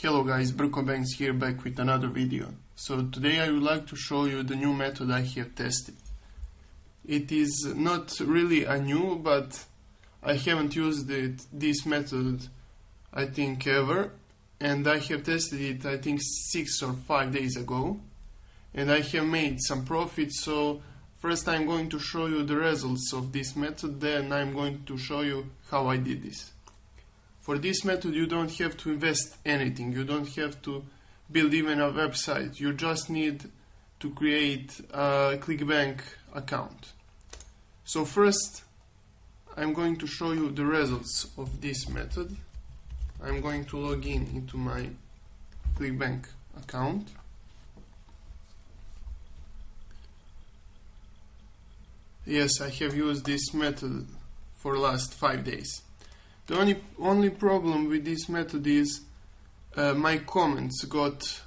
Hello guys, Brko Banks here, back with another video. So today I would like to show you the new method I have tested. It is not really a new, but I haven't used this method I think ever, and I have tested it I think 6 or 5 days ago, and I have made some profit. So first I'm going to show you the results of this method, then I'm going to show you how I did this. For this method you don't have to invest anything, you don't have to build even a website, you just need to create a ClickBank account. So first I'm going to show you the results of this method. I'm going to log in into my ClickBank account. Yes, I have used this method for the last 5 days. The only problem with this method is my comments got